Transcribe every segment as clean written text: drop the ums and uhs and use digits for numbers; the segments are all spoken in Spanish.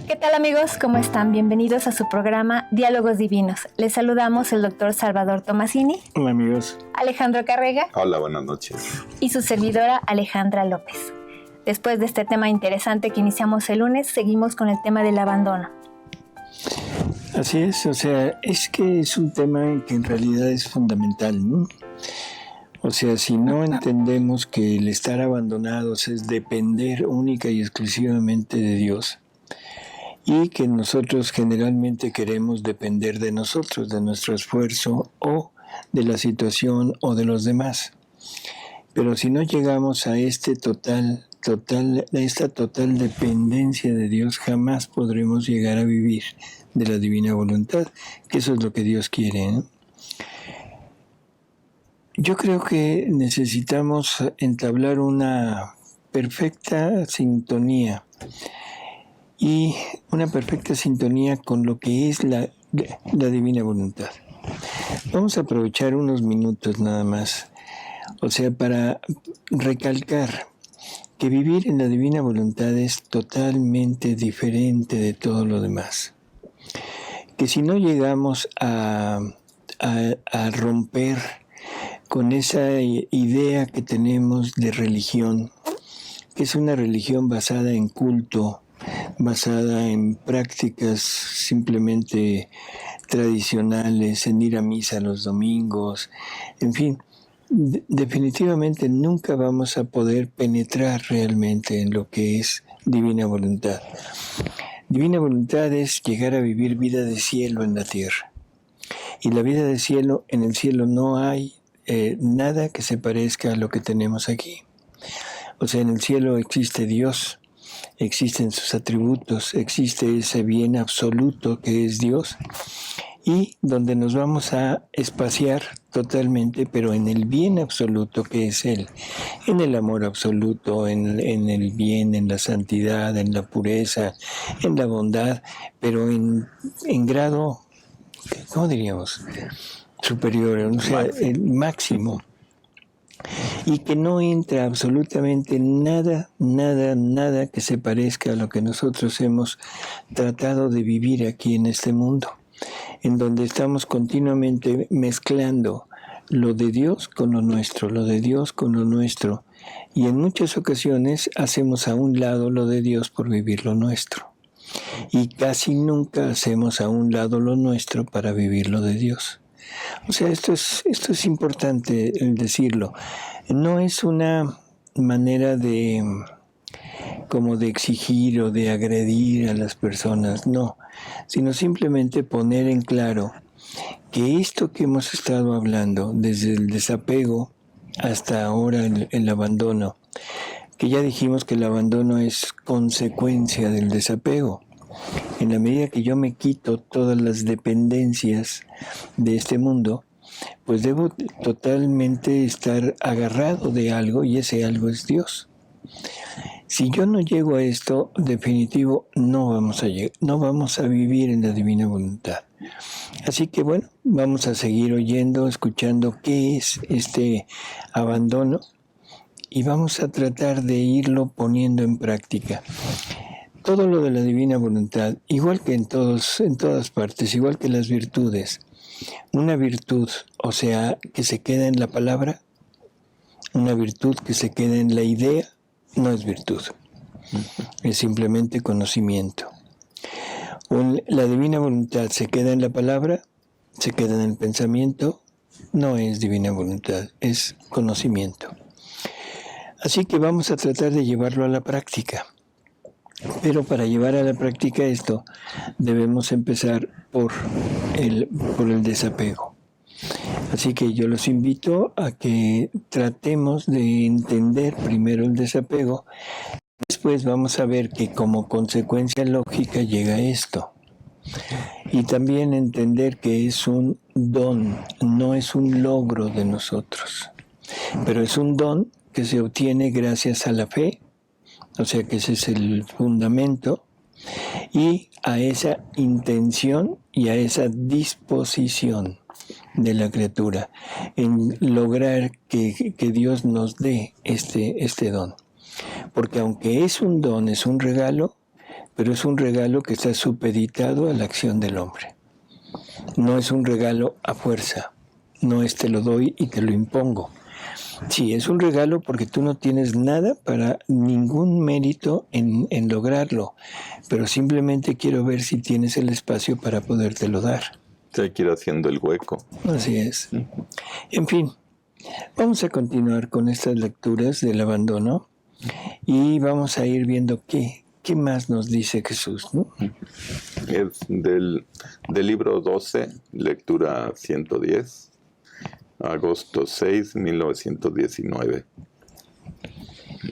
¿Qué tal, amigos? ¿Cómo están? Bienvenidos a su programa Diálogos Divinos. Les saludamos el doctor Salvador Tomasini. Hola, amigos. Alejandro Carrega. Hola, buenas noches. Y su servidora Alejandra López. Después de este tema interesante que iniciamos el lunes, seguimos con el tema del abandono. Así es, es que es un tema que en realidad es fundamental, ¿no? Si no entendemos que el estar abandonados es depender única y exclusivamente de Dios, y que nosotros generalmente queremos depender de nosotros, de nuestro esfuerzo o de la situación o de los demás. Pero si no llegamos a esta total dependencia de Dios, jamás podremos llegar a vivir de la divina voluntad, que eso es lo que Dios quiere, ¿no? Yo creo que necesitamos entablar una perfecta sintonía con lo que es la divina voluntad. Vamos a aprovechar unos minutos nada más, para recalcar que vivir en la divina voluntad es totalmente diferente de todo lo demás. Que si no llegamos a romper con esa idea que tenemos de religión, que es una religión basada en culto, basada en prácticas simplemente tradicionales, en ir a misa los domingos, en fin, definitivamente nunca vamos a poder penetrar realmente en lo que es divina voluntad. Divina voluntad es llegar a vivir vida de cielo en la tierra. Y la vida de cielo, en el cielo no hay nada que se parezca a lo que tenemos aquí. En el cielo existe Dios, existen sus atributos, existe ese bien absoluto que es Dios, y donde nos vamos a espaciar totalmente, pero en el bien absoluto que es Él, en el amor absoluto, en el bien, en la santidad, en la pureza, en la bondad, pero en grado, ¿cómo diríamos?, superior, el máximo. Y que no entra absolutamente nada que se parezca a lo que nosotros hemos tratado de vivir aquí en este mundo, en donde estamos continuamente mezclando lo de Dios con lo nuestro, y en muchas ocasiones hacemos a un lado lo de Dios por vivir lo nuestro, y casi nunca hacemos a un lado lo nuestro para vivir lo de Dios. Esto es importante decirlo. No es una manera de exigir o de agredir a las personas, no, sino simplemente poner en claro que esto que hemos estado hablando, desde el desapego hasta ahora el abandono, que ya dijimos que el abandono es consecuencia del desapego. En la medida que yo me quito todas las dependencias de este mundo, pues debo totalmente estar agarrado de algo, y ese algo es Dios. Si yo no llego a esto, definitivo, no vamos a vivir en la divina voluntad. Así que bueno, vamos a seguir escuchando qué es este abandono, y vamos a tratar de irlo poniendo en práctica. Todo lo de la divina voluntad, igual que en todas partes, igual que las virtudes. Una virtud, que se queda en la palabra, una virtud que se queda en la idea, no es virtud. Es simplemente conocimiento. La divina voluntad se queda en la palabra, se queda en el pensamiento, no es divina voluntad, es conocimiento. Así que vamos a tratar de llevarlo a la práctica. Pero para llevar a la práctica esto, debemos empezar por el desapego. Así que yo los invito a que tratemos de entender primero el desapego. Después vamos a ver que como consecuencia lógica llega esto. Y también entender que es un don, no es un logro de nosotros. Pero es un don que se obtiene gracias a la fe, que ese es el fundamento, y a esa intención y a esa disposición de la criatura en lograr que Dios nos dé este don. Porque aunque es un don, es un regalo, pero es un regalo que está supeditado a la acción del hombre. No es un regalo a fuerza, no es te lo doy y te lo impongo. Sí, es un regalo porque tú no tienes nada para ningún mérito en lograrlo, pero simplemente quiero ver si tienes el espacio para podértelo dar. Hay que ir haciendo el hueco. Así es. En fin, vamos a continuar con estas lecturas del abandono y vamos a ir viendo qué más nos dice Jesús, ¿no? Es del libro 12, lectura 110, agosto 6, 1919.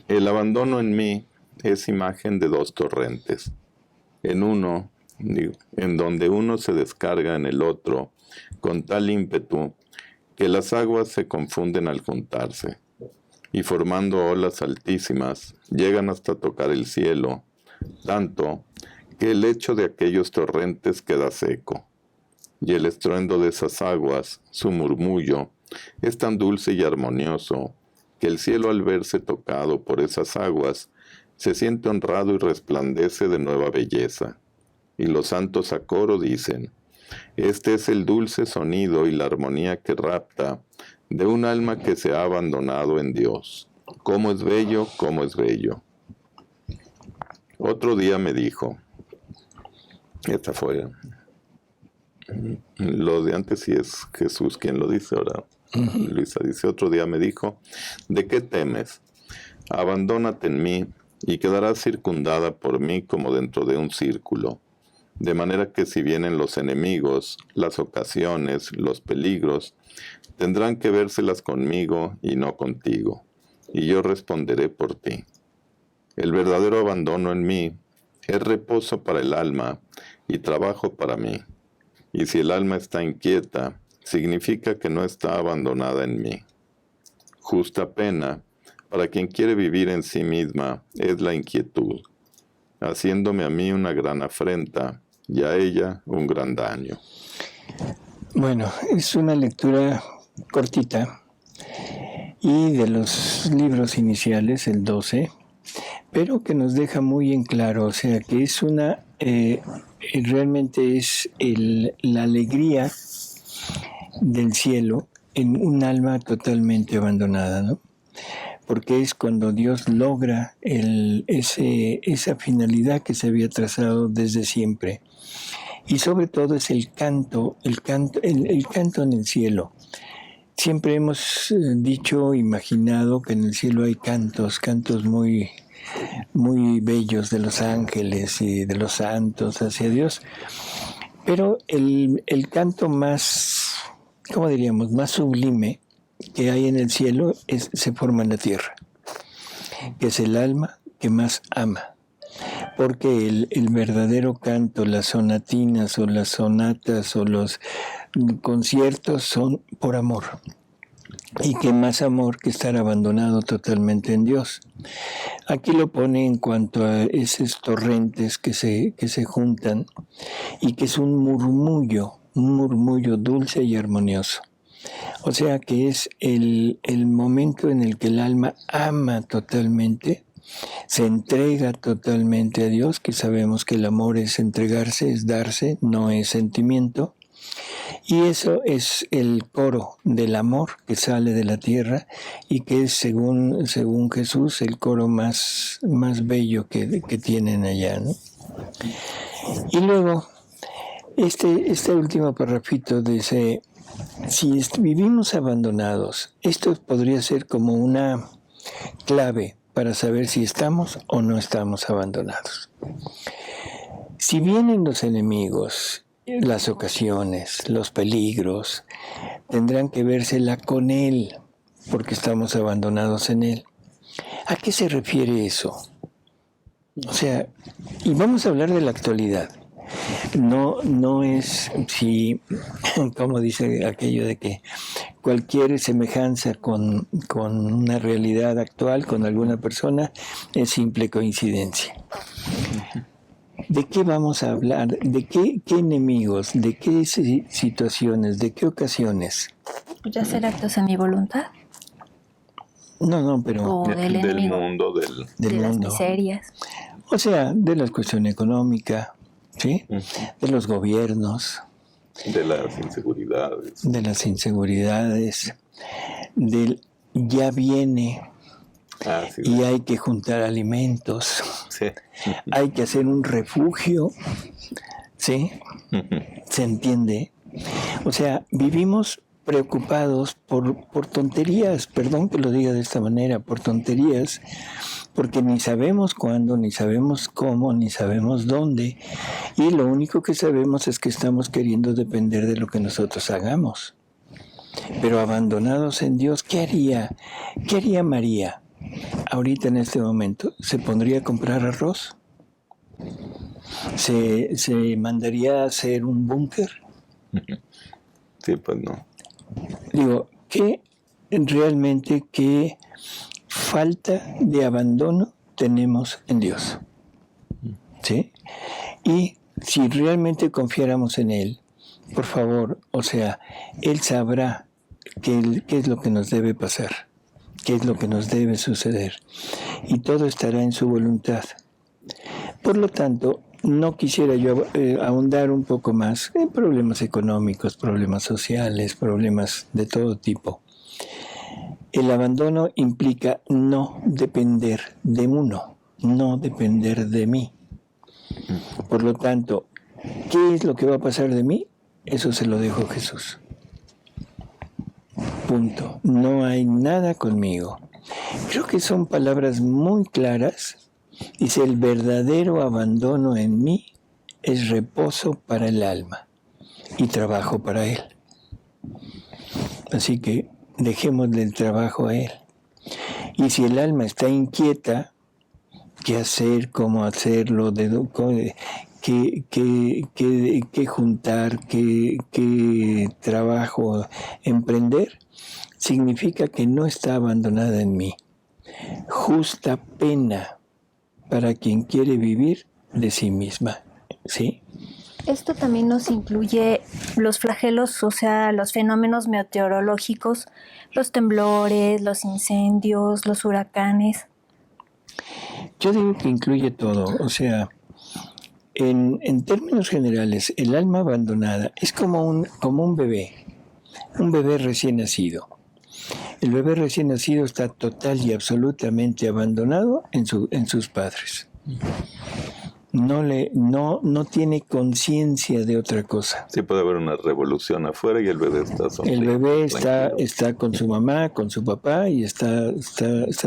El abandono en mí es imagen de dos torrentes. En donde uno se descarga en el otro con tal ímpetu que las aguas se confunden al juntarse, y formando olas altísimas, llegan hasta tocar el cielo, tanto que el lecho de aquellos torrentes queda seco, y el estruendo de esas aguas, su murmullo, es tan dulce y armonioso, que el cielo al verse tocado por esas aguas, se siente honrado y resplandece de nueva belleza. Y los santos a coro dicen: este es el dulce sonido y la armonía que rapta de un alma que se ha abandonado en Dios. ¡Cómo es bello, cómo es bello! Otro día me dijo, esta fue, lo de antes sí es Jesús quien lo dice, ahora Luisa dice, otro día me dijo, ¿de qué temes? Abandónate en mí y quedarás circundada por mí como dentro de un círculo. De manera que si vienen los enemigos, las ocasiones, los peligros, tendrán que vérselas conmigo y no contigo, y yo responderé por ti. El verdadero abandono en mí es reposo para el alma y trabajo para mí. Y si el alma está inquieta, significa que no está abandonada en mí. Justa pena para quien quiere vivir en sí misma es la inquietud, haciéndome a mí una gran afrenta y a ella un gran daño. Bueno, es una lectura cortita y de los libros iniciales, el 12, pero que nos deja muy en claro, o sea, que es realmente es la alegría del cielo en un alma totalmente abandonada, ¿no? Porque es cuando Dios logra esa finalidad que se había trazado desde siempre. Y sobre todo es el canto en el cielo. Siempre hemos dicho, imaginado que en el cielo hay cantos muy, muy bellos de los ángeles y de los santos hacia Dios. Pero el canto más, ¿cómo diríamos?, más sublime que hay en el cielo se forma en la tierra, que es el alma que más ama. Porque el verdadero canto, las sonatinas o las sonatas o los conciertos son por amor. Y qué más amor que estar abandonado totalmente en Dios. Aquí lo pone en cuanto a esos torrentes que se juntan y que es un murmullo dulce y armonioso. O sea que es el momento en el que el alma ama totalmente, se entrega totalmente a Dios, que sabemos que el amor es entregarse, es darse, no es sentimiento. Y eso es el coro del amor que sale de la tierra y que es, según Jesús, el coro más bello que tienen allá, ¿no? Y luego, este último parrafito dice, si vivimos abandonados, esto podría ser como una clave para saber si estamos o no estamos abandonados. Si vienen los enemigos, las ocasiones, los peligros, tendrán que vérsela con Él, porque estamos abandonados en Él. ¿A qué se refiere eso? O sea, y vamos a hablar de la actualidad. No es si, como dice aquello de que cualquier semejanza con una realidad actual, con alguna persona, es simple coincidencia. ¿De qué vamos a hablar? ¿De qué enemigos? ¿De qué situaciones? ¿De qué ocasiones? ¿Ya hacer actos en mi voluntad? No, pero... O del mundo, de las miserias. O sea, de la cuestión económica, ¿sí? De los gobiernos. De las inseguridades. De las inseguridades. Del ya viene Sí, y hay que juntar alimentos. Sí. Hay que hacer un refugio. ¿Sí? ¿Se entiende? O sea, vivimos preocupados por tonterías, perdón que lo diga de esta manera, por tonterías, porque ni sabemos cuándo, ni sabemos cómo, ni sabemos dónde, y lo único que sabemos es que estamos queriendo depender de lo que nosotros hagamos. Pero abandonados en Dios, ¿qué haría? ¿Qué haría María ahorita en este momento? ¿Se pondría a comprar arroz? ¿Se mandaría a hacer un búnker? Sí, pues no. Digo, ¿qué falta de abandono tenemos en Dios? ¿Sí? Y si realmente confiáramos en Él, por favor, o sea, Él sabrá qué es lo que nos debe pasar, qué es lo que nos debe suceder, y todo estará en su voluntad. Por lo tanto, no quisiera yo ahondar un poco más en problemas económicos, problemas sociales, problemas de todo tipo. El abandono implica no depender de uno, no depender de mí. Por lo tanto, ¿qué es lo que va a pasar de mí? Eso se lo dejo a Jesús. Punto. No hay nada conmigo. Creo que son palabras muy claras. Dice, el verdadero abandono en mí es reposo para el alma y trabajo para Él. Así que dejémosle el trabajo a Él. Y si el alma está inquieta, ¿qué hacer? ¿Cómo hacerlo? ¿Qué juntar? ¿Qué trabajo emprender? Significa que no está abandonada en mí. Justa pena para quien quiere vivir de sí misma, ¿sí? Esto también nos incluye los flagelos, o sea, los fenómenos meteorológicos, los temblores, los incendios, los huracanes. Yo digo que incluye todo, o sea, en términos generales, el alma abandonada es como un bebé recién nacido. El bebé recién nacido está total y absolutamente abandonado en sus padres. No tiene conciencia de otra cosa. Sí, puede haber una revolución afuera y el bebé está sonriendo. El bebé está con su mamá, con su papá y está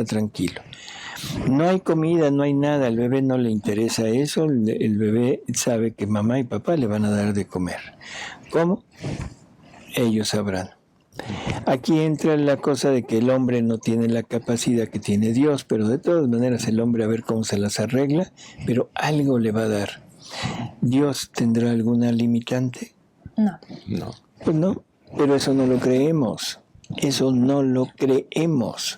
tranquilo. No hay comida, no hay nada, al bebé no le interesa eso, el bebé sabe que mamá y papá le van a dar de comer. ¿Cómo? Ellos sabrán. Aquí entra la cosa de que el hombre no tiene la capacidad que tiene Dios, pero de todas maneras el hombre a ver cómo se las arregla, pero algo le va a dar. ¿Dios tendrá alguna limitante? No. No. Pues no, pero eso no lo creemos. Eso no lo creemos.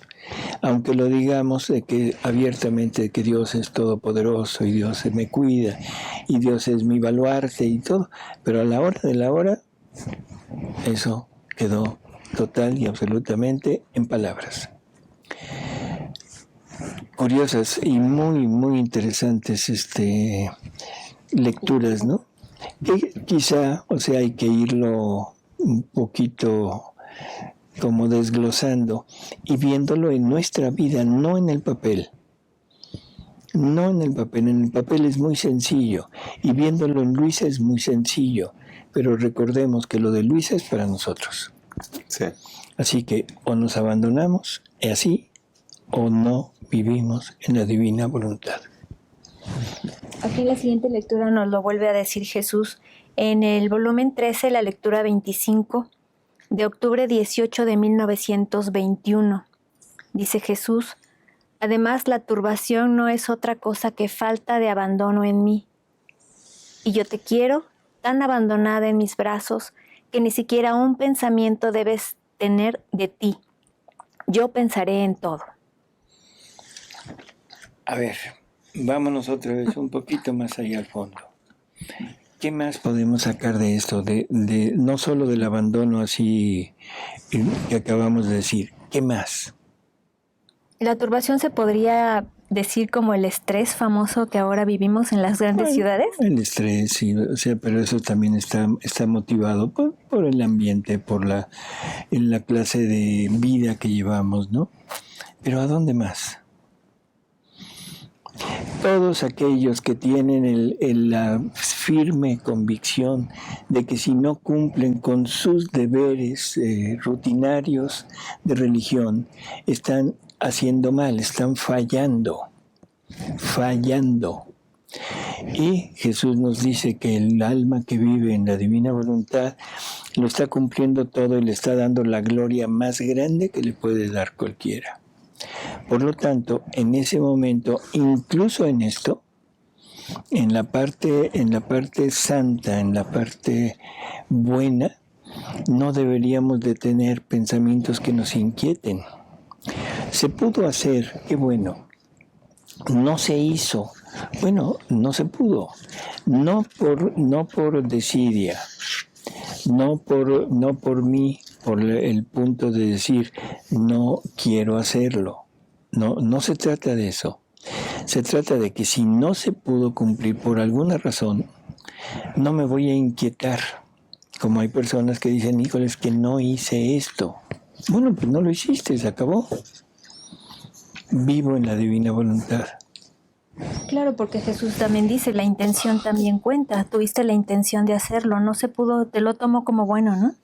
Aunque lo digamos de que abiertamente que Dios es todopoderoso y Dios me cuida y Dios es mi baluarte y todo, pero a la hora de la hora, eso quedó total y absolutamente en palabras. Curiosas y muy, muy interesantes lecturas, ¿no? Que quizá, o sea, hay que irlo un poquito como desglosando y viéndolo en nuestra vida, no en el papel. No en el papel es muy sencillo y viéndolo en Luisa es muy sencillo, pero recordemos que lo de Luisa es para nosotros. Sí. Así que o nos abandonamos así o no vivimos en la divina voluntad. Aquí en la siguiente lectura nos lo vuelve a decir Jesús en el volumen 13, la lectura 25 de octubre 18 de 1921. Dice Jesús: además, la turbación no es otra cosa que falta de abandono en mí. Y yo te quiero tan abandonada en mis brazos que ni siquiera un pensamiento debes tener de ti. Yo pensaré en todo. A ver, vámonos otra vez un poquito más allá al fondo. ¿Qué más podemos sacar de esto? No solo del abandono así que acabamos de decir. ¿Qué más? La turbación se podría decir como el estrés famoso que ahora vivimos en las grandes ciudades? El estrés, sí, o sea, pero eso también está motivado por el ambiente, en la clase de vida que llevamos, ¿no? Pero ¿a dónde más? Todos aquellos que tienen la firme convicción de que si no cumplen con sus deberes rutinarios de religión, están haciendo mal, están fallando. Y Jesús nos dice que el alma que vive en la divina voluntad lo está cumpliendo todo y le está dando la gloria más grande que le puede dar cualquiera. Por lo tanto, en ese momento, incluso en esto, en la parte santa, en la parte buena, no deberíamos de tener pensamientos que nos inquieten. Se pudo hacer, qué bueno. No se hizo, bueno, no se pudo. No por desidia, no por mí, por el punto de decir no quiero hacerlo. No se trata de eso. Se trata de que si no se pudo cumplir por alguna razón, no me voy a inquietar. Como hay personas que dicen, híjole, es que no hice esto. Bueno, pues no lo hiciste, se acabó. Vivo en la divina voluntad. Claro, porque Jesús también dice, la intención también cuenta. Tuviste la intención de hacerlo, no se pudo, te lo tomo como bueno, ¿no?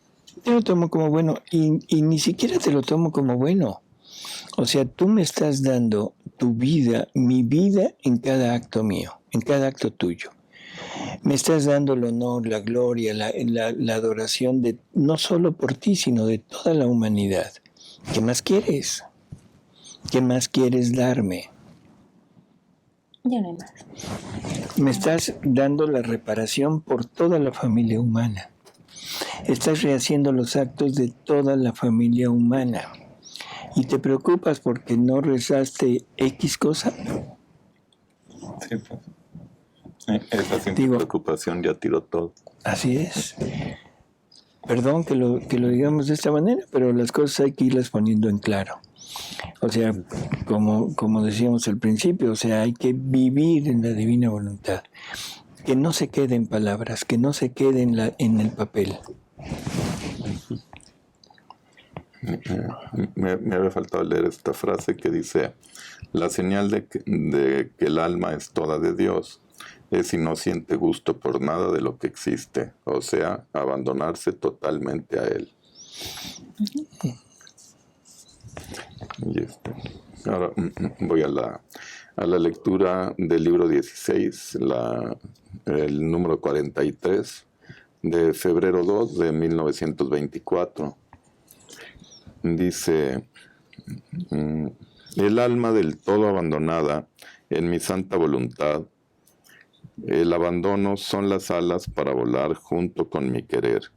Te lo tomo como bueno y ni siquiera te lo tomo como bueno. O sea, tú me estás dando tu vida, mi vida en cada acto mío, en cada acto tuyo. Me estás dando el honor, la gloria, la adoración de no solo por ti, sino de toda la humanidad. ¿Qué más quieres? ¿Qué más quieres darme? Ya no hay más. Me estás dando la reparación por toda la familia humana. Estás rehaciendo los actos de toda la familia humana. ¿Y te preocupas porque no rezaste X cosa? Sí, pues. Esa simple preocupación ya tiró todo. Así es. Perdón que lo digamos de esta manera, pero las cosas hay que irlas poniendo en claro. O sea, como decíamos al principio, o sea, hay que vivir en la divina voluntad. Que no se quede en palabras, que no se quede en el papel. Me había faltado leer esta frase que dice: la señal de que el alma es toda de Dios es si no siente gusto por nada de lo que existe, o sea, abandonarse totalmente a Él. Y ahora voy a la lectura del libro 16, el número 43, de febrero 2 de 1924. Dice: el alma del todo abandonada en mi santa voluntad, el abandono son las alas para volar junto con mi querer.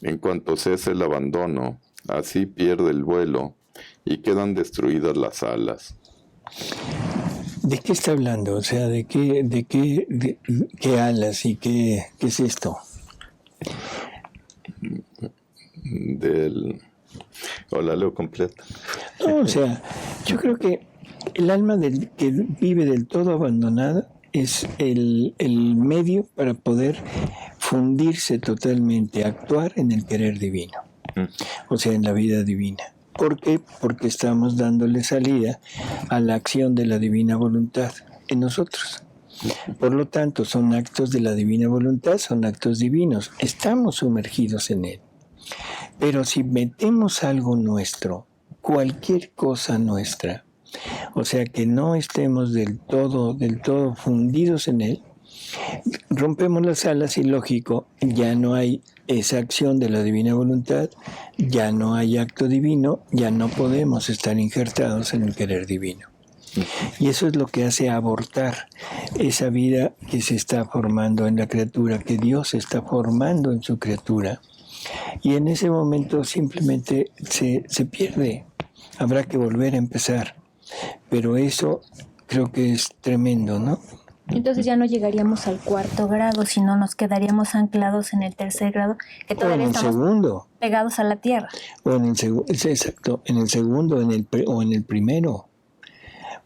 En cuanto cese el abandono, así pierde el vuelo y quedan destruidas las alas. ¿De qué está hablando? O sea, ¿de qué alas y qué es esto? O la leo completa. No, o sea, yo creo que el alma que vive del todo abandonada es el medio para poder fundirse totalmente, actuar en el querer divino, o sea, en la vida divina. ¿Por qué? Porque estamos dándole salida a la acción de la divina voluntad en nosotros. Por lo tanto, son actos de la divina voluntad, son actos divinos. Estamos sumergidos en él. Pero si metemos algo nuestro, cualquier cosa nuestra, o sea, que no estemos del todo fundidos en él, rompemos las alas y lógico, ya no hay esa acción de la divina voluntad, ya no hay acto divino, ya no podemos estar injertados en el querer divino. Y eso es lo que hace abortar esa vida que se está formando en la criatura, que Dios está formando en su criatura. Y en ese momento simplemente se pierde. Habrá que volver a empezar. Pero eso creo que es tremendo, ¿no? Entonces ya no llegaríamos al 4º grado, sino nos quedaríamos anclados en el 3er grado, que todavía estamos segundo, pegados a la tierra. O en el segundo, exacto, en el segundo o en el primero.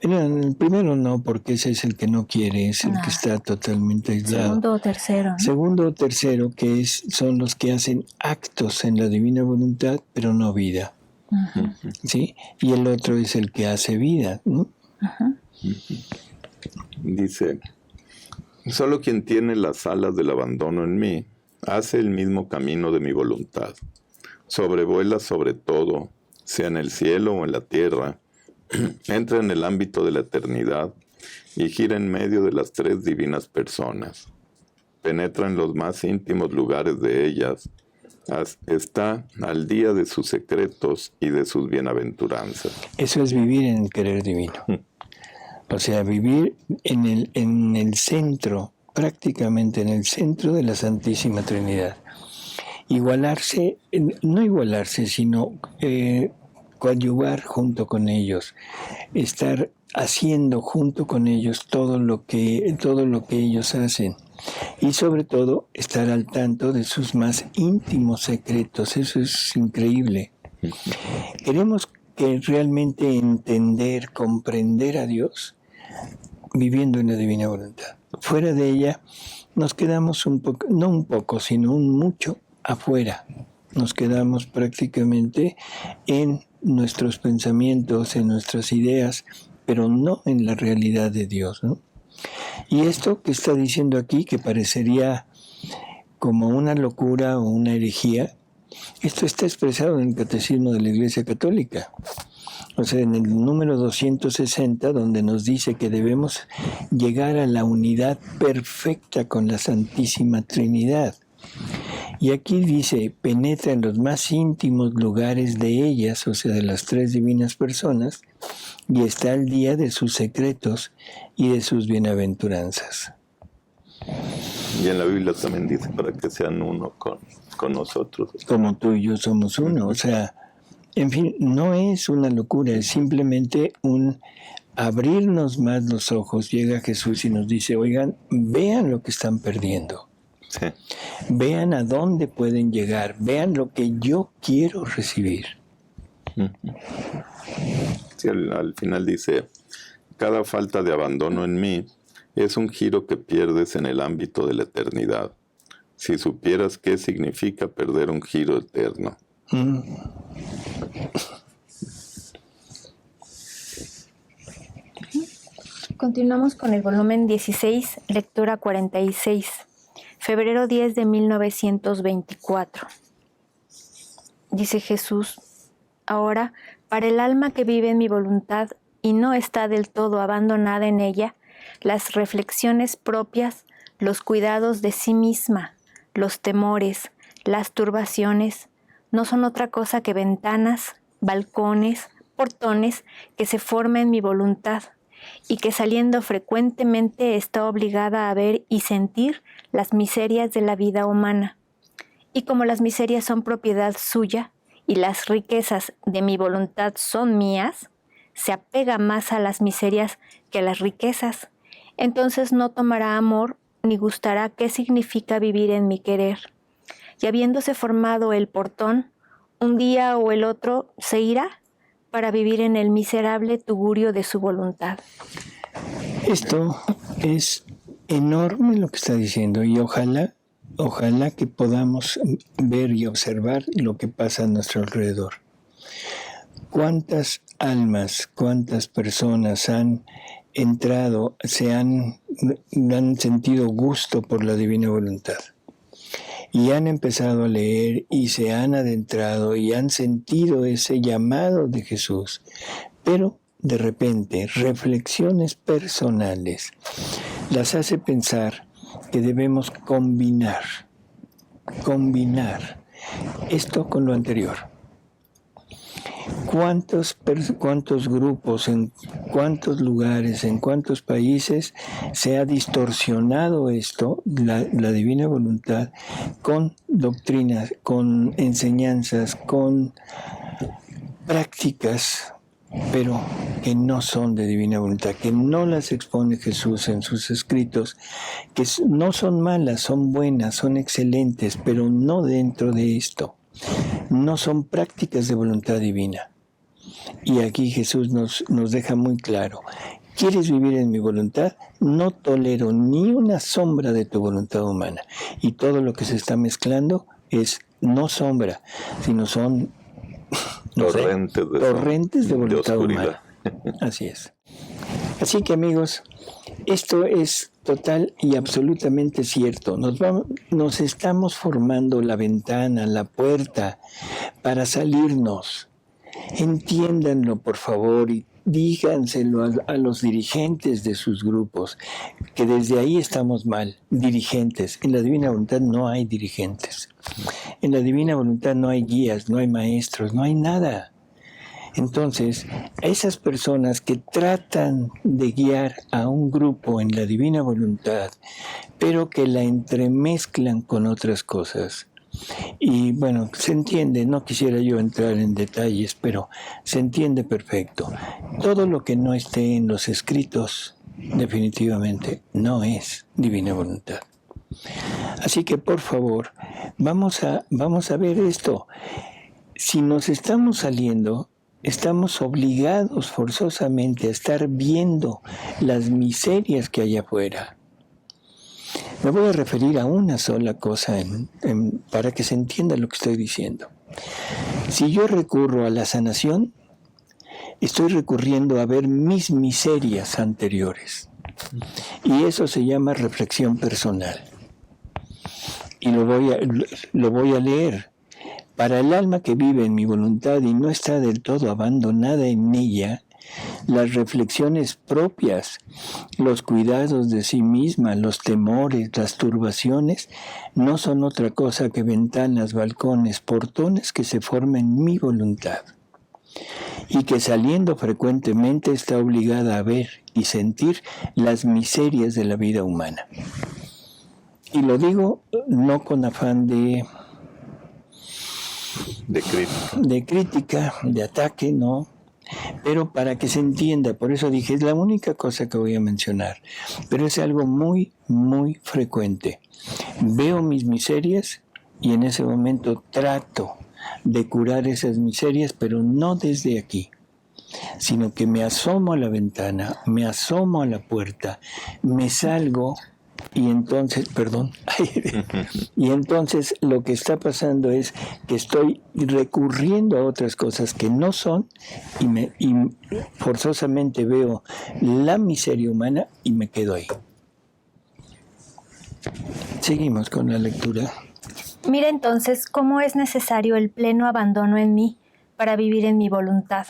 El primero no, porque ese es el que no quiere, es el que está totalmente aislado. Segundo o tercero, ¿no? Segundo o tercero, que son los que hacen actos en la divina voluntad, pero no vida. Uh-huh. ¿Sí? Y el otro es el que hace vida, ¿no? Uh-huh. Dice, solo quien tiene las alas del abandono en mí, hace el mismo camino de mi voluntad. Sobrevuela sobre todo, sea en el cielo o en la tierra, entra en el ámbito de la eternidad y gira en medio de las tres divinas personas. Penetra en los más íntimos lugares de ellas, está al día de sus secretos y de sus bienaventuranzas. Eso es vivir en el querer divino. O sea, vivir en el centro, prácticamente en el centro de la Santísima Trinidad. Igualarse, no igualarse, sino coadyuvar junto con ellos, estar haciendo junto con ellos todo lo que ellos hacen, y sobre todo estar al tanto de sus más íntimos secretos. Eso es increíble. Queremos que realmente entender, comprender a Dios viviendo en la divina voluntad. Fuera de ella nos quedamos un poco, no un poco, sino un mucho afuera. Nos quedamos prácticamente en nuestros pensamientos, en nuestras ideas, pero no en la realidad de Dios, ¿no? Y esto que está diciendo aquí, que parecería como una locura o una herejía, esto está expresado en el Catecismo de la Iglesia Católica. O sea, en el número 260, donde nos dice que debemos llegar a la unidad perfecta con la Santísima Trinidad. Y aquí dice, penetra en los más íntimos lugares de ellas, o sea, de las tres divinas personas, y está al día de sus secretos y de sus bienaventuranzas. Y en la Biblia también dice para que sean uno con nosotros. Como tú y yo somos uno. O sea, en fin, no es una locura, es simplemente un abrirnos más los ojos. Llega Jesús y nos dice, oigan, vean lo que están perdiendo. Sí. Vean a dónde pueden llegar, vean lo que yo quiero recibir. Sí, al final dice, cada falta de abandono en mí es un giro que pierdes en el ámbito de la eternidad. Si supieras qué significa perder un giro eterno. Continuamos con el volumen 16, lectura 46. Febrero 10 de 1924. Dice Jesús, ahora, para el alma que vive en mi voluntad y no está del todo abandonada en ella, las reflexiones propias, los cuidados de sí misma, los temores, las turbaciones, no son otra cosa que ventanas, balcones, portones que se forman en mi voluntad y que saliendo frecuentemente está obligada a ver y sentir las miserias de la vida humana. Y como las miserias son propiedad suya y las riquezas de mi voluntad son mías, se apega más a las miserias que a las riquezas. Entonces no tomará amor ni gustará qué significa vivir en mi querer. Y habiéndose formado el portón, un día o el otro se irá para vivir en el miserable tugurio de su voluntad. Esto es enorme lo que está diciendo y ojalá que podamos ver y observar lo que pasa a nuestro alrededor. ¿Cuántas almas, cuántas personas han entrado, han sentido gusto por la divina voluntad? Y han empezado a leer y se han adentrado y han sentido ese llamado de Jesús. Pero de repente, reflexiones personales las hace pensar que debemos combinar esto con lo anterior. ¿Cuántos grupos, en cuántos lugares, en cuántos países se ha distorsionado esto, la divina voluntad, con doctrinas, con enseñanzas, con prácticas, pero que no son de divina voluntad, que no las expone Jesús en sus escritos, que no son malas, son buenas, son excelentes, pero no dentro de esto. No son prácticas de voluntad divina. Y aquí Jesús nos deja muy claro: ¿quieres vivir en mi voluntad? No tolero ni una sombra de tu voluntad humana. Y todo lo que se está mezclando es no sombra, sino son torrentes de voluntad humana. Así es. Así que, amigos, esto es total y absolutamente cierto. Nos estamos formando la ventana, la puerta para salirnos. Entiéndanlo, por favor, y díganselo a los dirigentes de sus grupos, que desde ahí estamos mal. Dirigentes. En la divina voluntad no hay dirigentes. En la divina voluntad no hay guías, no hay maestros, no hay nada. Entonces, esas personas que tratan de guiar a un grupo en la divina voluntad, pero que la entremezclan con otras cosas, y bueno, se entiende, no quisiera yo entrar en detalles, pero se entiende perfecto. Todo lo que no esté en los escritos, definitivamente no es divina voluntad. Así que, por favor, vamos a ver esto. Si nos estamos saliendo, estamos obligados forzosamente a estar viendo las miserias que hay afuera. Me voy a referir a una sola cosa para que se entienda lo que estoy diciendo. Si yo recurro a la sanación, estoy recurriendo a ver mis miserias anteriores. Y eso se llama reflexión personal. Y lo voy a leer. Para el alma que vive en mi voluntad y no está del todo abandonada en ella, las reflexiones propias, los cuidados de sí misma, los temores, las turbaciones, no son otra cosa que ventanas, balcones, portones que se forman en mi voluntad, y que saliendo frecuentemente está obligada a ver y sentir las miserias de la vida humana. Y lo digo no con afán de crítica, de ataque, no, pero para que se entienda. Por eso dije, es la única cosa que voy a mencionar, pero es algo muy, muy frecuente. Veo mis miserias y en ese momento trato de curar esas miserias, pero no desde aquí, sino que me asomo a la ventana, me asomo a la puerta, me salgo. Y entonces, y entonces lo que está pasando es que estoy recurriendo a otras cosas que no son y forzosamente veo la miseria humana y me quedo ahí. Seguimos con la lectura. Mira entonces cómo es necesario el pleno abandono en mí para vivir en mi voluntad.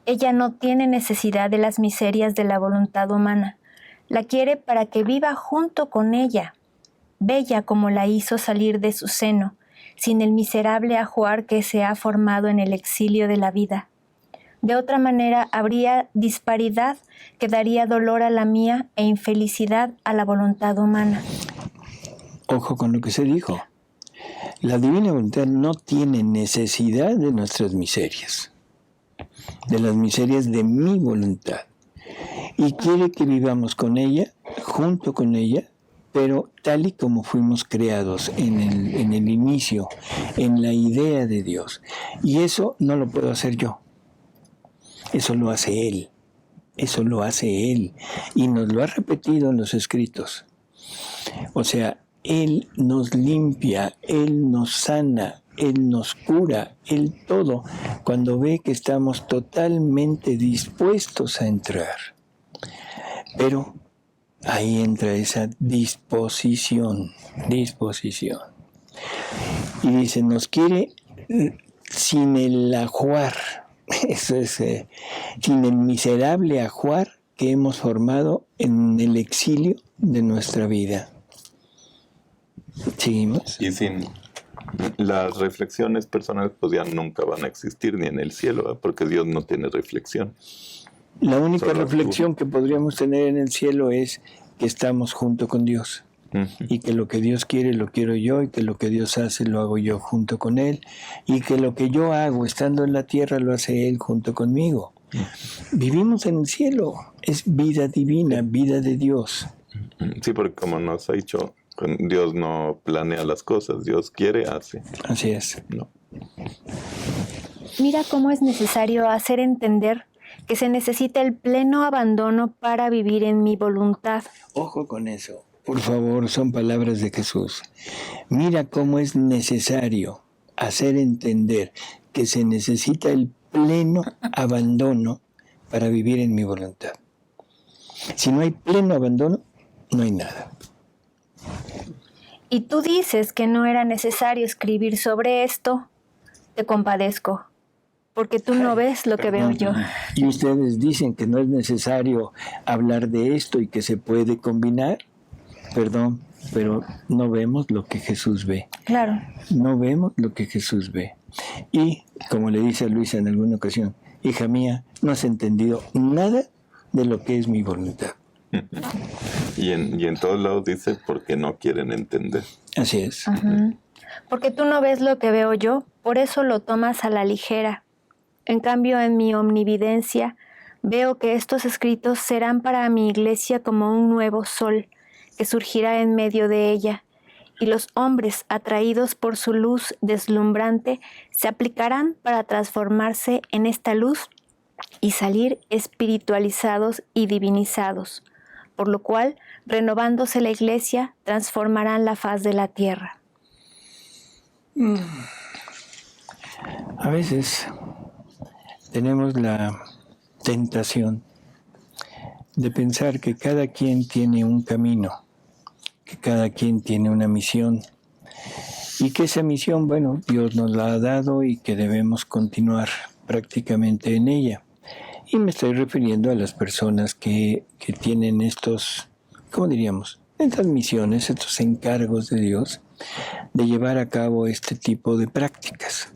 Ella no tiene necesidad de las miserias de la voluntad humana. La quiere para que viva junto con ella, bella como la hizo salir de su seno, sin el miserable ajuar que se ha formado en el exilio de la vida. De otra manera habría disparidad que daría dolor a la mía e infelicidad a la voluntad humana. Ojo con lo que se dijo. La divina voluntad no tiene necesidad de nuestras miserias, de las miserias de mi voluntad. Y quiere que vivamos con ella, junto con ella, pero tal y como fuimos creados en el inicio, en la idea de Dios. Y eso no lo puedo hacer yo. Eso lo hace Él. Eso lo hace Él. Y nos lo ha repetido en los escritos. O sea, Él nos limpia, Él nos sana, Él nos cura, Él todo, cuando ve que estamos totalmente dispuestos a entrar. Pero ahí entra esa disposición. Y dice, nos quiere sin el ajuar, eso es, sin el miserable ajuar que hemos formado en el exilio de nuestra vida. ¿Seguimos? Y sin las reflexiones personales, pues ya nunca van a existir ni en el cielo, ¿verdad? Porque Dios no tiene reflexión. La única reflexión que podríamos tener en el cielo es que estamos junto con Dios. Y que lo que Dios quiere lo quiero yo, y que lo que Dios hace lo hago yo junto con Él, y que lo que yo hago estando en la tierra lo hace Él junto conmigo. Vivimos en el cielo, es vida divina, vida de Dios. Sí, porque como nos ha dicho, Dios no planea las cosas, Dios quiere, hace. Así es. No. Mira cómo es necesario hacer entender que se necesita el pleno abandono para vivir en mi voluntad. Ojo con eso. Por favor, son palabras de Jesús. Mira cómo es necesario hacer entender que se necesita el pleno abandono para vivir en mi voluntad. Si no hay pleno abandono, no hay nada. Y tú dices que no era necesario escribir sobre esto. Te compadezco, porque tú no ves lo que veo yo. Y ustedes dicen que no es necesario hablar de esto y que se puede combinar. Perdón, pero no vemos lo que Jesús ve. Claro. No vemos lo que Jesús ve. Y, como le dice a Luisa en alguna ocasión, hija mía, no has entendido nada de lo que es mi voluntad. Y en todos lados dice porque no quieren entender. Así es. Uh-huh. Porque tú no ves lo que veo yo, por eso lo tomas a la ligera. En cambio, en mi omnividencia, veo que estos escritos serán para mi iglesia como un nuevo sol que surgirá en medio de ella, y los hombres, atraídos por su luz deslumbrante, se aplicarán para transformarse en esta luz y salir espiritualizados y divinizados, por lo cual, renovándose la iglesia, transformarán la faz de la tierra. A veces tenemos la tentación de pensar que cada quien tiene un camino, que cada quien tiene una misión y que esa misión, bueno, Dios nos la ha dado y que debemos continuar prácticamente en ella. Y me estoy refiriendo a las personas que tienen estos, ¿cómo diríamos? Estas misiones, estos encargos de Dios de llevar a cabo este tipo de prácticas.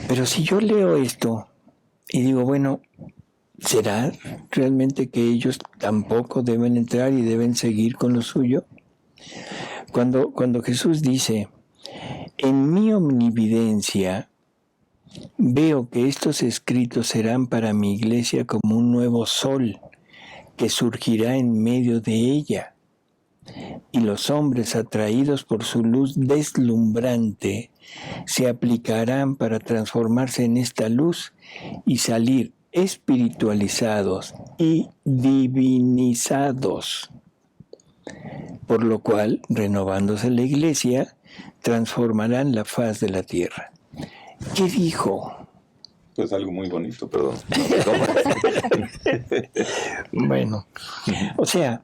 Pero si yo leo esto y digo, bueno, ¿será realmente que ellos tampoco deben entrar y deben seguir con lo suyo? Cuando Jesús dice, en mi omnividencia veo que estos escritos serán para mi iglesia como un nuevo sol que surgirá en medio de ella, y los hombres atraídos por su luz deslumbrante se aplicarán para transformarse en esta luz y salir espiritualizados y divinizados, por lo cual, renovándose la iglesia, transformarán la faz de la tierra. ¿Qué dijo? Pues algo muy bonito, perdón. Bueno, o sea,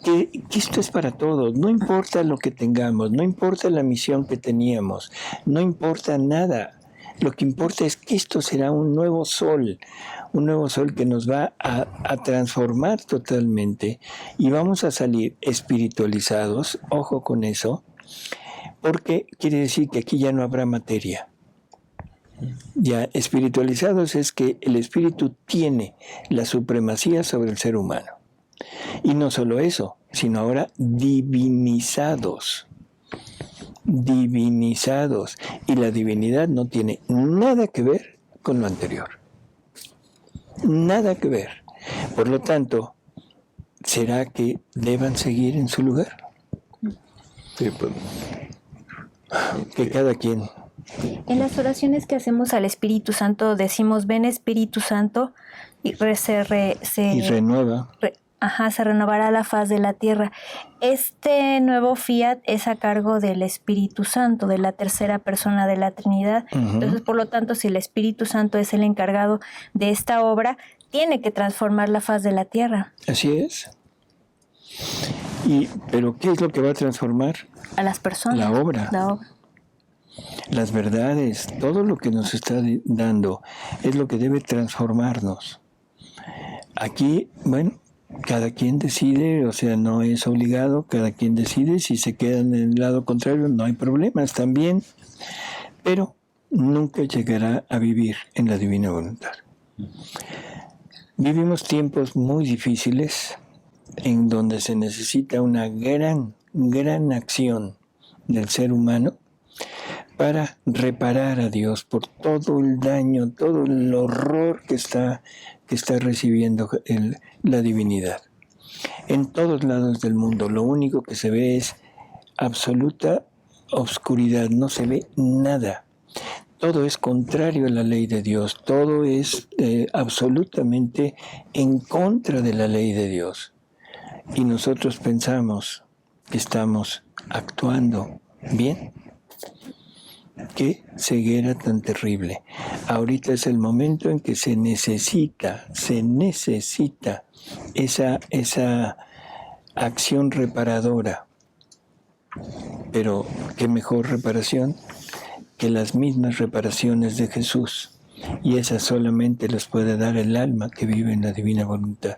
que esto es para todos, no importa lo que tengamos, no importa la misión que teníamos, no importa nada. Lo que importa es que esto será un nuevo sol que nos va a transformar totalmente y vamos a salir espiritualizados, ojo con eso, porque quiere decir que aquí ya no habrá materia. Ya espiritualizados es que el espíritu tiene la supremacía sobre el ser humano. Y no solo eso, sino ahora divinizados. Divinizados. Y la divinidad no tiene nada que ver con lo anterior. Nada que ver. Por lo tanto, ¿será que deban seguir en su lugar? Sí, pues. Que cada quien. En las oraciones que hacemos al Espíritu Santo decimos, ven Espíritu Santo, y se renueva. Se renovará la faz de la tierra. Este nuevo fiat es a cargo del Espíritu Santo, de la tercera persona de la Trinidad. Uh-huh. Entonces, por lo tanto, si el Espíritu Santo es el encargado de esta obra, tiene que transformar la faz de la tierra. Así es. ¿Pero qué es lo que va a transformar? A las personas. La obra. Las verdades, todo lo que nos está dando es lo que debe transformarnos. Aquí, bueno, cada quien decide, o sea, no es obligado, cada quien decide, si se quedan en el lado contrario no hay problemas también, pero nunca llegará a vivir en la divina voluntad. Vivimos tiempos muy difíciles en donde se necesita una gran acción del ser humano para reparar a Dios por todo el daño, todo el horror que está recibiendo la divinidad. En todos lados del mundo lo único que se ve es absoluta oscuridad, no se ve nada. todo es contrario a la ley de Dios, todo es absolutamente en contra de la ley de Dios. Y nosotros pensamos que estamos actuando bien. Qué ceguera tan terrible. Ahorita es el momento en que se necesita esa acción reparadora. Pero qué mejor reparación que las mismas reparaciones de Jesús. Y esas solamente las puede dar el alma que vive en la divina voluntad.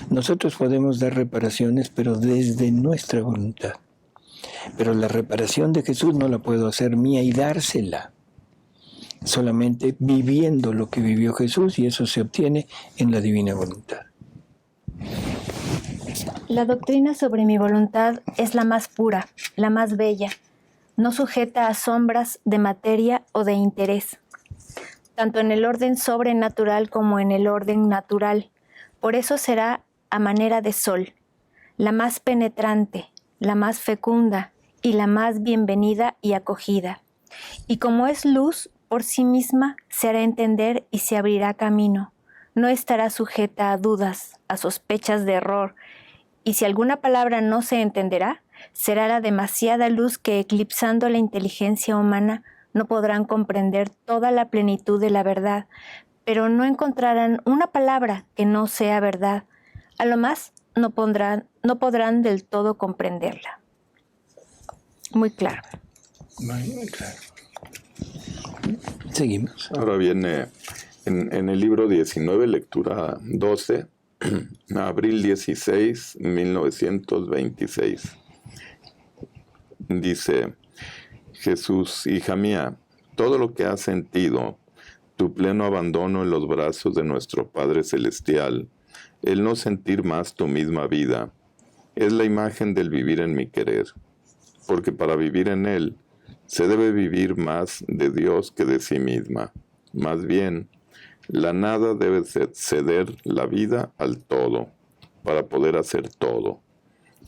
Nosotros podemos dar reparaciones, pero desde nuestra voluntad. Pero la reparación de Jesús no la puedo hacer mía y dársela. Solamente viviendo lo que vivió Jesús, y eso se obtiene en la divina voluntad. La doctrina sobre mi voluntad es la más pura, la más bella. No sujeta a sombras de materia o de interés, tanto en el orden sobrenatural como en el orden natural. Por eso será a manera de sol, la más penetrante, la más fecunda y la más bienvenida y acogida. Y como es luz, por sí misma se hará entender y se abrirá camino. No estará sujeta a dudas, a sospechas de error, y si alguna palabra no se entenderá, será la demasiada luz que, eclipsando la inteligencia humana, no podrán comprender toda la plenitud de la verdad, pero no encontrarán una palabra que no sea verdad. A lo más, no podrán del todo comprenderla. Muy claro. Muy claro. Seguimos. Ahora viene en el libro 19, lectura 12, abril 16, 1926. Dice: Jesús, hija mía, todo lo que has sentido, tu pleno abandono en los brazos de nuestro Padre Celestial, el no sentir más tu misma vida, es la imagen del vivir en mi querer, porque para vivir en Él se debe vivir más de Dios que de sí misma. Más bien, la nada debe ceder la vida al todo, para poder hacer todo,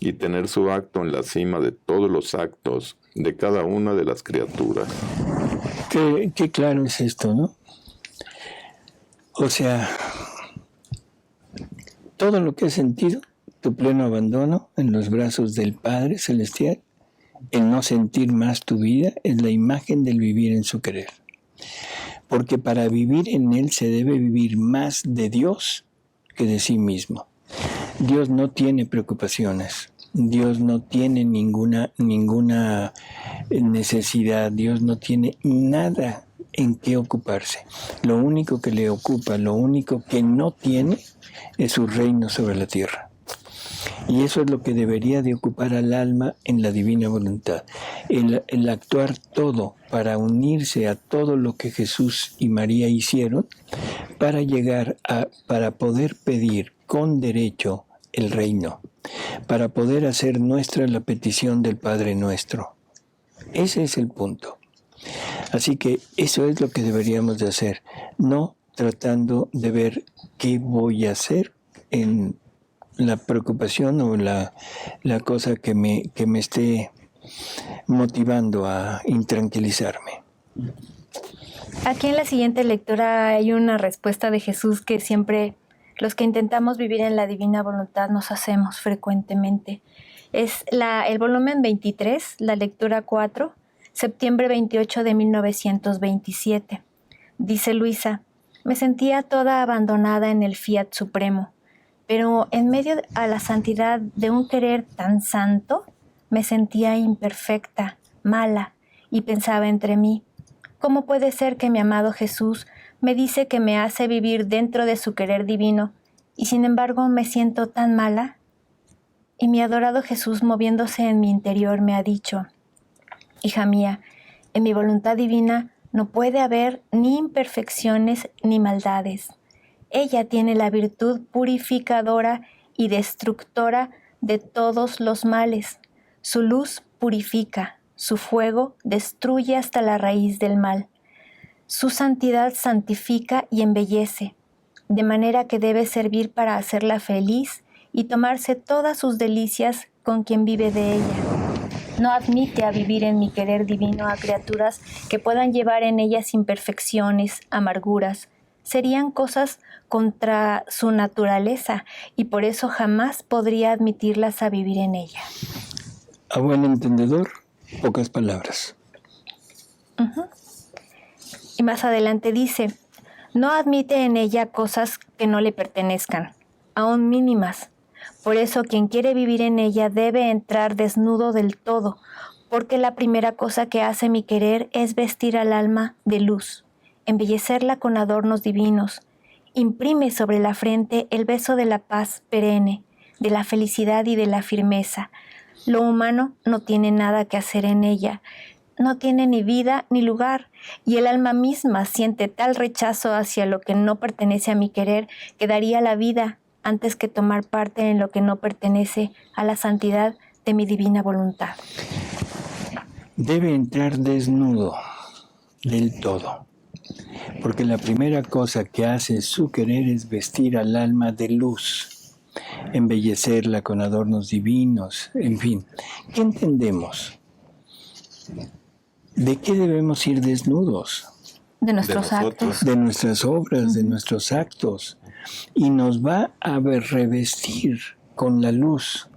y tener su acto en la cima de todos los actos de cada una de las criaturas. Qué claro es esto, ¿no? O sea, todo lo que has sentido, tu pleno abandono en los brazos del Padre Celestial, el no sentir más tu vida, es la imagen del vivir en su querer. Porque para vivir en Él se debe vivir más de Dios que de sí mismo. Dios no tiene preocupaciones, Dios no tiene ninguna necesidad, Dios no tiene nada en qué ocuparse. Lo único que le ocupa, lo único que no tiene, es su reino sobre la tierra. Y eso es lo que debería de ocupar al alma en la divina voluntad. El actuar todo para unirse a todo lo que Jesús y María hicieron para poder pedir con derecho el reino, para poder hacer nuestra la petición del Padre Nuestro. Ese es el punto. Así que eso es lo que deberíamos de hacer, no tratando de ver qué voy a hacer en la preocupación o la cosa que me esté motivando a intranquilizarme. Aquí en la siguiente lectura hay una respuesta de Jesús que siempre los que intentamos vivir en la divina voluntad nos hacemos frecuentemente. Es el volumen 23, la lectura 4, septiembre 28 de 1927. Dice Luisa: me sentía toda abandonada en el fiat supremo, pero en medio a la santidad de un querer tan santo, me sentía imperfecta, mala, y pensaba entre mí: ¿cómo puede ser que mi amado Jesús me dice que me hace vivir dentro de su querer divino, y sin embargo me siento tan mala? Y mi adorado Jesús, moviéndose en mi interior, me ha dicho: hija mía, en mi voluntad divina no puede haber ni imperfecciones ni maldades. Ella tiene la virtud purificadora y destructora de todos los males. Su luz purifica, su fuego destruye hasta la raíz del mal. Su santidad santifica y embellece, de manera que debe servir para hacerla feliz y tomarse todas sus delicias con quien vive de ella. no admite a vivir en mi querer divino a criaturas que puedan llevar en ellas imperfecciones, amarguras. Serían cosas contra su naturaleza y por eso jamás podría admitirlas a vivir en ella. A buen entendedor, pocas palabras. Y más adelante dice, no admite en ella cosas que no le pertenezcan, aún mínimas. Por eso quien quiere vivir en ella debe entrar desnudo del todo, porque la primera cosa que hace mi querer es vestir al alma de luz, embellecerla con adornos divinos. Imprime sobre la frente el beso de la paz perenne, de la felicidad y de la firmeza. Lo humano no tiene nada que hacer en ella, no tiene ni vida ni lugar, y el alma misma siente tal rechazo hacia lo que no pertenece a mi querer que daría la vida antes que tomar parte en lo que no pertenece a la santidad de mi divina voluntad. Debe entrar desnudo del todo, porque la primera cosa que hace su querer es vestir al alma de luz, embellecerla con adornos divinos, en fin. ¿Qué entendemos? ¿De qué debemos ir desnudos? De nuestros actos. De nuestras obras, de nuestros actos. Y nos va a revestir con la luz.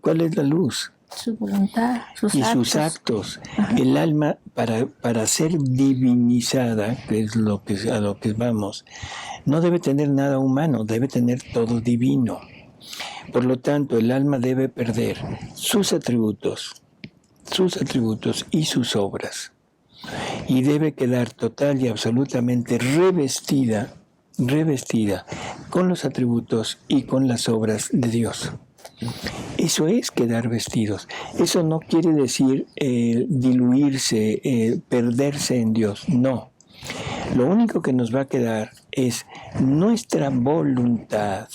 ¿Cuál es la luz? Su voluntad, sus actos. El alma, para ser divinizada, que es a lo que vamos, no debe tener nada humano, debe tener todo divino. Por lo tanto, el alma debe perder sus atributos y sus obras. Y debe quedar total y absolutamente revestida con los atributos y con las obras de Dios. Eso es quedar vestidos. Eso no quiere decir diluirse, perderse en Dios. No. Lo único que nos va a quedar es nuestra voluntad,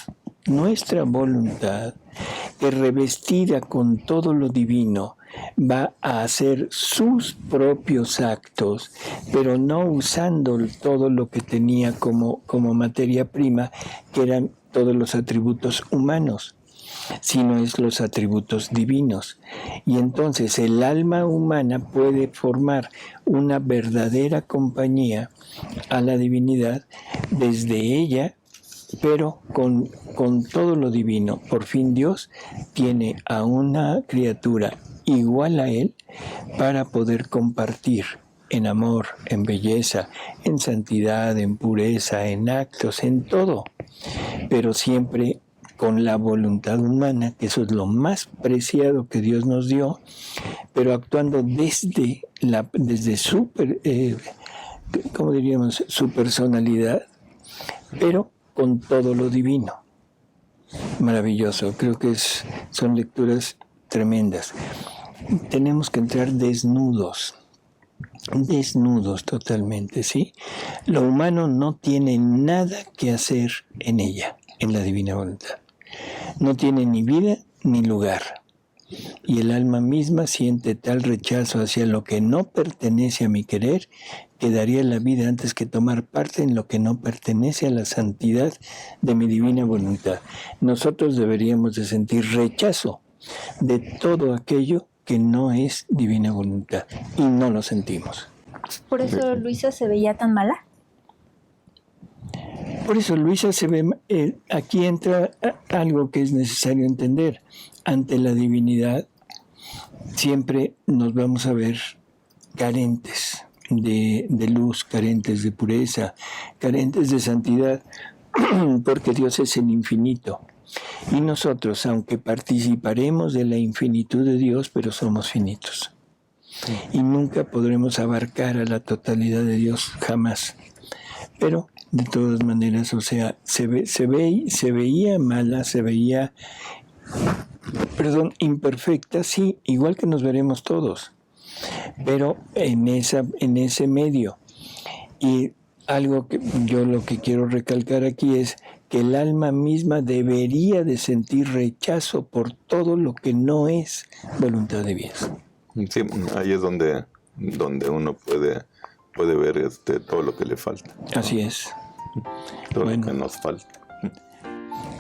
que revestida con todo lo divino, va a hacer sus propios actos, pero no usando todo lo que tenía como materia prima, que eran todos los atributos humanos, sino es los atributos divinos. Y entonces el alma humana puede formar una verdadera compañía a la divinidad desde ella, pero con todo lo divino. Por fin Dios tiene a una criatura igual a Él para poder compartir en amor, en belleza, en santidad, en pureza, en actos, en todo, pero siempre con la voluntad humana, que eso es lo más preciado que Dios nos dio, pero actuando desde su, ¿cómo diríamos?, su personalidad, pero con todo lo divino. Maravilloso, creo que son lecturas tremendas. Tenemos que entrar desnudos totalmente, ¿sí? Lo humano no tiene nada que hacer en ella, en la divina voluntad. No tiene ni vida ni lugar. Y el alma misma siente tal rechazo hacia lo que no pertenece a mi querer, que daría la vida antes que tomar parte en lo que no pertenece a la santidad de mi divina voluntad. Nosotros deberíamos de sentir rechazo de todo aquello que no es divina voluntad, y no lo sentimos. ¿Por eso Luisa se veía tan mala? Por eso Luisa se ve, aquí entra algo que es necesario entender. Ante la divinidad siempre nos vamos a ver carentes de luz, carentes de pureza, carentes de santidad, porque Dios es el infinito. Y nosotros, aunque participaremos de la infinitud de Dios, pero somos finitos. Y nunca podremos abarcar a la totalidad de Dios, jamás. Pero, de todas maneras, o sea, se veía mala, imperfecta, sí, igual que nos veremos todos, pero en ese medio. Y algo que yo lo que quiero recalcar aquí es que el alma misma debería de sentir rechazo por todo lo que no es voluntad de Dios. Sí, ahí es donde uno puede ver todo lo que le falta. Así es. Todo lo que nos falta.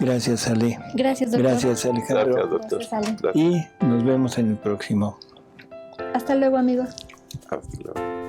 Gracias, Ale. Gracias, doctor. Gracias, Alejandro. Gracias, doctor. Gracias, Ale. Gracias. Y nos vemos en el próximo. Hasta luego, amigos. Hasta luego.